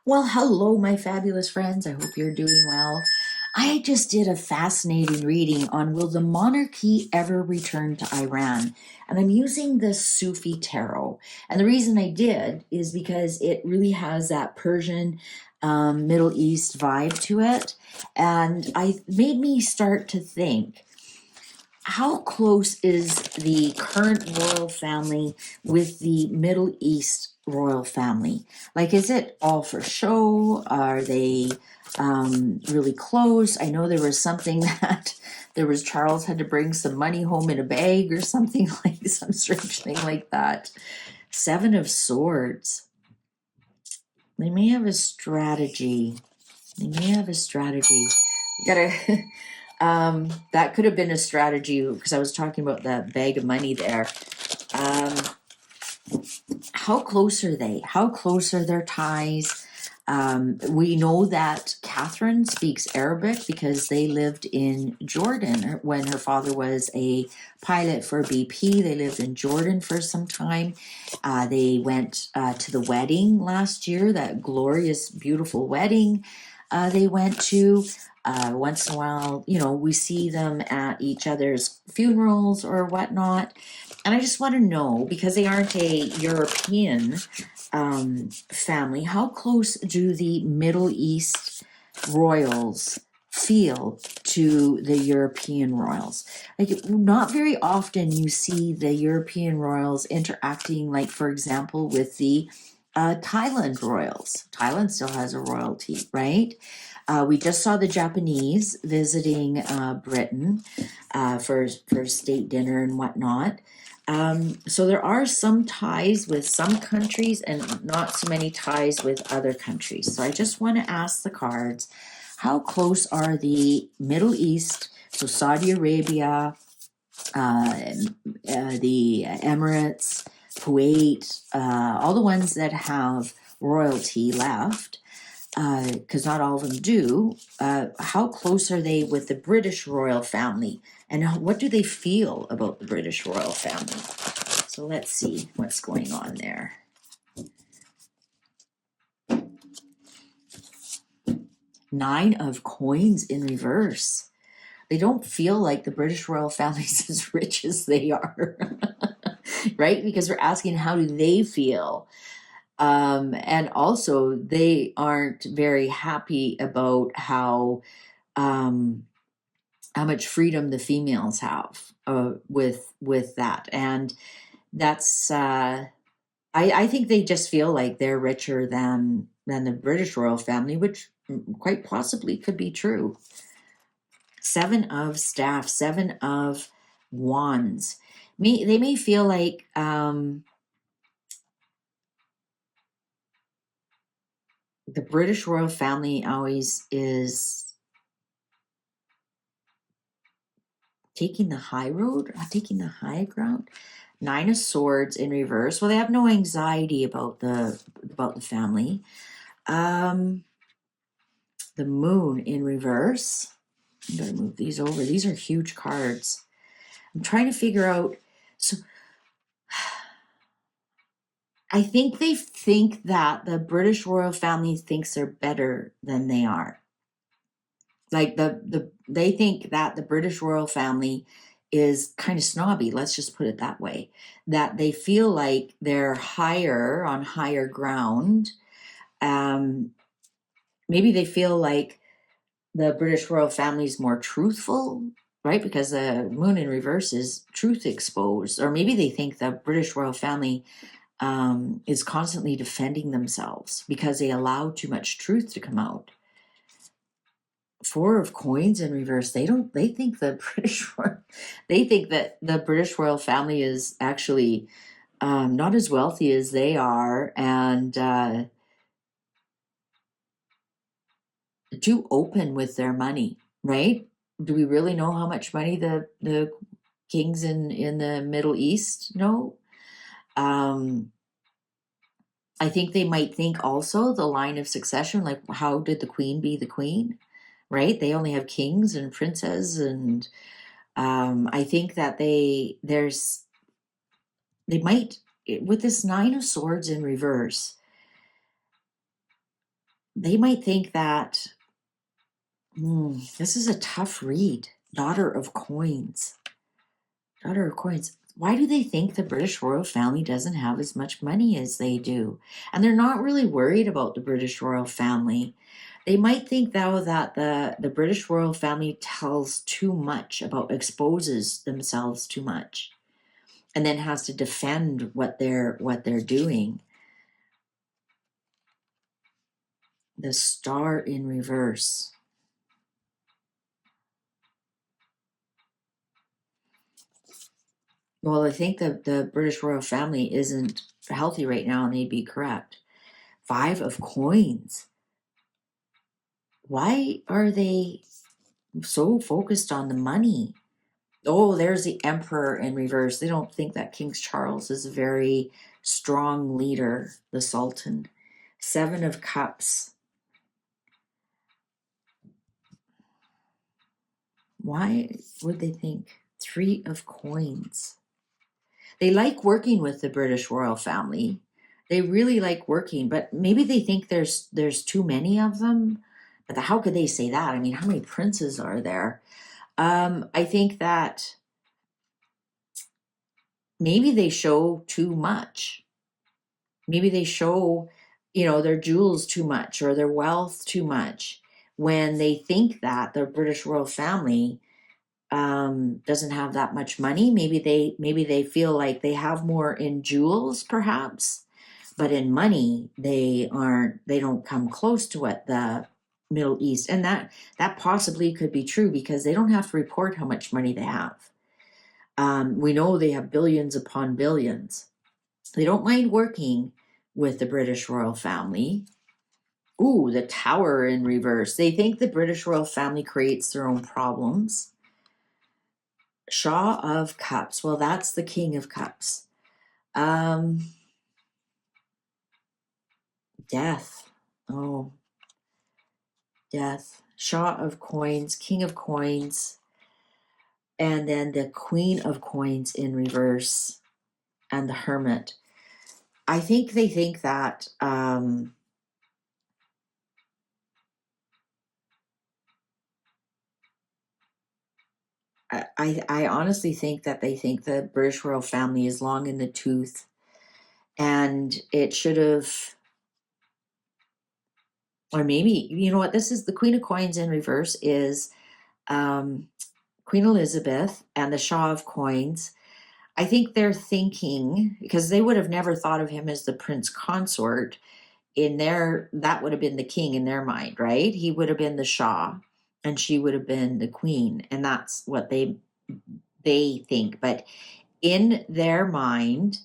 Well, hello, my fabulous friends. I hope you're doing well. I just did a fascinating reading on will the monarchy ever return to Iran? And I'm using the Sufi tarot. And the reason I did is because it really has that Persian Middle East vibe to it. And I made me start to think, how close is the current royal family with the Middle East royal family? Like, is it all for show? Are they really close? I know there was something that there was Charles had to bring some money home in a bag or something like some strange thing like that. Seven of Swords. They may have a strategy. They may have a strategy. You gotta that could have been a strategy because I was talking about that bag of money there. Um, how close are they? How close are their ties? We know that Catherine speaks Arabic because they lived in Jordan when her father was a pilot for BP. They lived in Jordan for some time. They went to the wedding last year, that glorious, beautiful wedding they went to. Once in a while, we see them at each other's funerals or whatnot. And I just want to know, because they aren't a European family, how close do the Middle East royals feel to the European royals? Like, not very often you see the European royals interacting, like, for example, with the Thailand royals. Thailand still has a royalty, right? We just saw the Japanese visiting Britain for state dinner and whatnot. So there are some ties with some countries and not so many ties with other countries. So I just want to ask the cards, how close are the Middle East, so Saudi Arabia, the Emirates, Kuwait, all the ones that have royalty left, because not all of them do. How close are they with the British royal family? And what do they feel about the British royal family? So let's see what's going on there. Nine of Coins in reverse. They don't feel like the British royal family is as rich as they are, right? Because we're asking how do they feel? And also, they aren't very happy about how much freedom the females have with that, and that's I think they just feel like they're richer than the British royal family, which quite possibly could be true. Seven of Staff, Seven of Wands. They may feel like the British royal family always is taking the high road, taking the high ground. Nine of Swords in reverse. Well, they have no anxiety about the family. The Moon in reverse. I'm going to move these over. These are huge cards. I'm trying to figure out. So I think they think that the British royal family thinks they're better than they are. Like they think that the British royal family is kind of snobby, let's just put it that way. That they feel like they're higher on higher ground. Maybe they feel like the British royal family is more truthful, right? Because the Moon in reverse is truth exposed. Or maybe they think the British royal family is constantly defending themselves because they allow too much truth to come out. Four of Coins in reverse. They think the they think that the British royal family is actually not as wealthy as they are, and too open with their money, right? Do we really know how much money the kings in the Middle East know? I think they might think also the line of succession, like how did the queen be the queen, right? They only have kings and princes, and I think that they might, with this Nine of Swords in reverse, they might think that this is a tough read. Daughter of Coins. Daughter of Coins. Why do they think the British royal family doesn't have as much money as they do? And they're not really worried about the British royal family. They might think, though, that the British royal family tells too much exposes themselves too much, and then has to defend what they're doing. The Star in reverse. Well, I think that the British royal family isn't healthy right now, and they'd be correct. Five of Coins. Why are they so focused on the money? Oh, there's the Emperor in reverse. They don't think that King Charles is a very strong leader, the Sultan. Seven of Cups. Why would they think? Three of Coins. They like working with the British royal family. They really like working, but maybe they think there's too many of them. But how could they say that? I mean, how many princes are there? I think that maybe they show too much. Maybe they show, their jewels too much or their wealth too much when they think that the British royal family doesn't have that much money. Maybe they feel like they have more in jewels, perhaps, but in money they don't come close to what the Middle East, and that possibly could be true because they don't have to report how much money they have. We know they have billions upon billions. They don't mind working with the British royal family. Ooh, the Tower in reverse. They think the British royal family creates their own problems. Shaw of Cups. Well, that's the King of Cups. Death. Oh, death. Shaw of Coins, King of Coins, and then the Queen of Coins in reverse, and the Hermit. I think they think that I honestly think that they think the British royal family is long in the tooth, and it should have, or maybe, you know what, this is the Queen of Coins in reverse is Queen Elizabeth, and the Shaw of Coins. I think they're thinking, because they would have never thought of him as the prince consort, that would have been the king in their mind, right? He would have been the Shah and she would have been the queen, and that's what they think. But in their mind,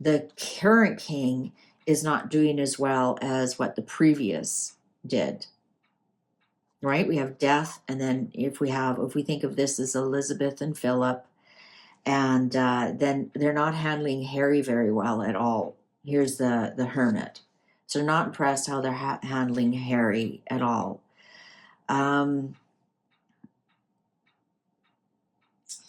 the current king is not doing as well as what the previous did. Right? We have death, and then if we think of this as Elizabeth and Philip, and then they're not handling Harry very well at all. Here's the Hermit. So they're not impressed how they're handling Harry at all. The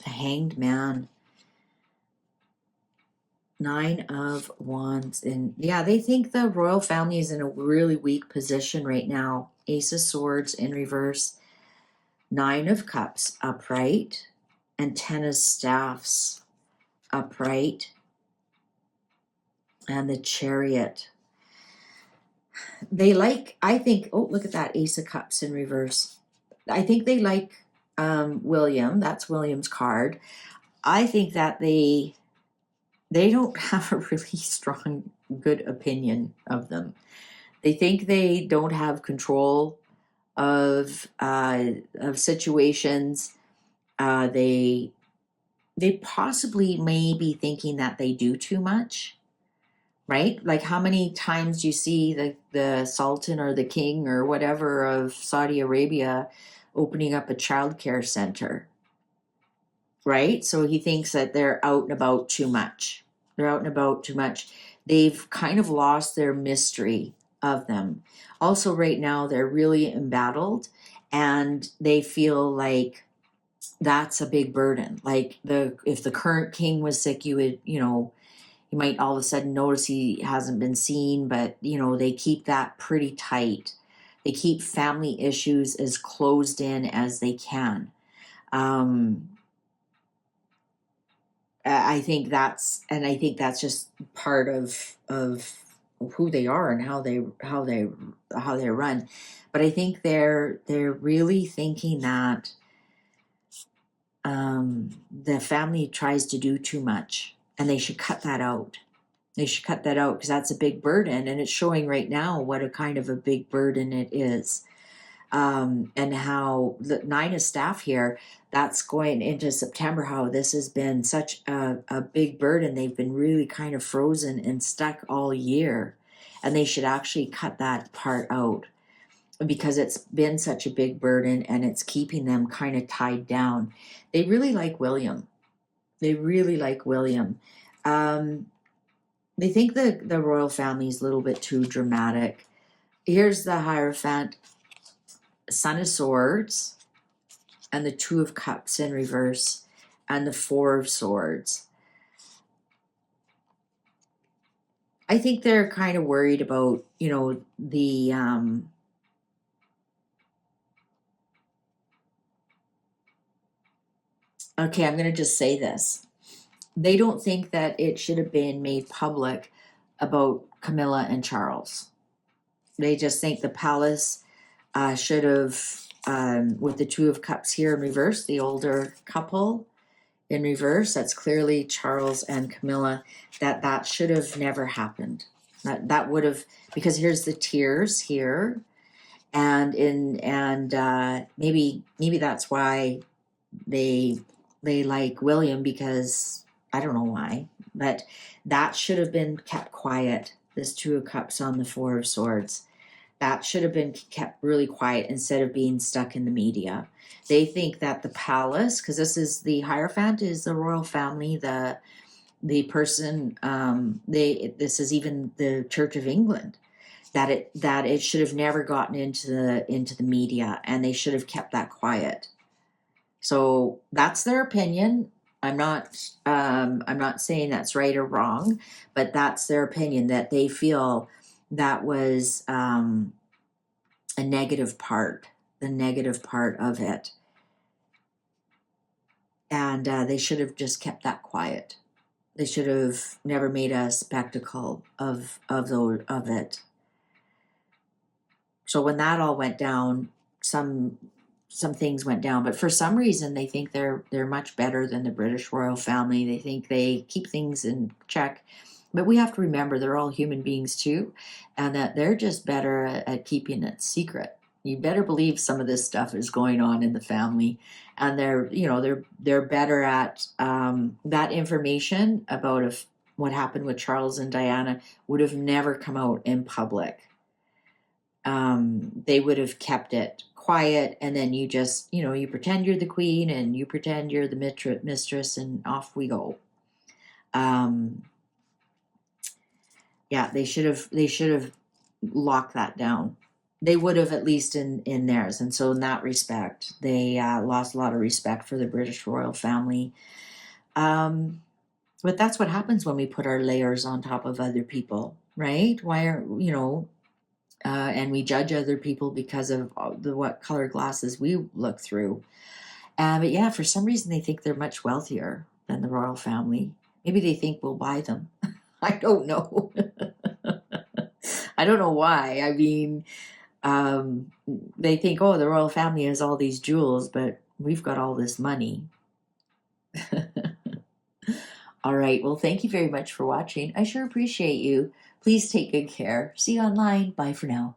Hanged Man. Nine of Wands. And yeah, they think the royal family is in a really weak position right now. Ace of Swords in reverse. Nine of Cups upright. And Ten of Staffs upright. And the Chariot. I think, oh, look at that, Ace of Cups in reverse. I think they like William. That's William's card. I think that they don't have a really strong, good opinion of them. They think they don't have control of situations. They possibly may be thinking that they do too much. Right? Like, how many times do you see the Sultan or the king or whatever of Saudi Arabia opening up a childcare center? Right? So he thinks that they're out and about too much. They're out and about too much. They've kind of lost their mystery of them. Also, right now, they're really embattled, and they feel like that's a big burden. Like, if the current king was sick, you might all of a sudden notice he hasn't been seen, but they keep that pretty tight. They keep family issues as closed in as they can. Um, I think that's just part of who they are and how they run. But I think they're really thinking that the family tries to do too much, and they should cut that out. They should cut that out because that's a big burden, and it's showing right now what a kind of a big burden it is. And how the Nina staff here, that's going into September, how this has been such a big burden. They've been really kind of frozen and stuck all year, and they should actually cut that part out because it's been such a big burden and it's keeping them kind of tied down. They really like William. They really like William. Um, they think the royal family is a little bit too dramatic. Here's the Hierophant, Son of Swords, and the Two of Cups in reverse, and the Four of Swords. I think they're kind of worried about, the okay, I'm going to just say this. They don't think that it should have been made public about Camilla and Charles. They just think the palace should have, with the Two of Cups here in reverse, the older couple in reverse, that's clearly Charles and Camilla, that should have never happened. That would have, because here's the tears here, and maybe that's why they like William, because I don't know why, but that should have been kept quiet. This Two of Cups on the Four of Swords, that should have been kept really quiet instead of being stuck in the media. They think that the palace, because this is the Hierophant, is the royal family, the person, this is even the Church of England, that it should have never gotten into the media, and they should have kept that quiet. So that's their opinion. I'm not saying that's right or wrong, but that's their opinion, that they feel that was a negative part, the negative part of it. And they should have just kept that quiet. They should have never made a spectacle of it. So when that all went down, some things went down, but for some reason they think they're much better than the British royal family. They think they keep things in check, but we have to remember they're all human beings too, and that they're just better at keeping it secret. You better believe some of this stuff is going on in the family, and they're better at that information about what happened with Charles and Diana would have never come out in public. They would have kept it quiet, and then you just, you pretend you're the queen and you pretend you're the mistress, and off we go. Yeah, they should have locked that down. They would have, at least in theirs. And so in that respect, they lost a lot of respect for the British royal family. But that's what happens when we put our layers on top of other people, right? Why are, and we judge other people because of what color glasses we look through. But yeah, for some reason they think they're much wealthier than the royal family. Maybe they think we'll buy them. I don't know. I don't know why. I mean, they think, oh, the royal family has all these jewels, but we've got all this money. All right. Well, thank you very much for watching. I sure appreciate you. Please take good care. See you online. Bye for now.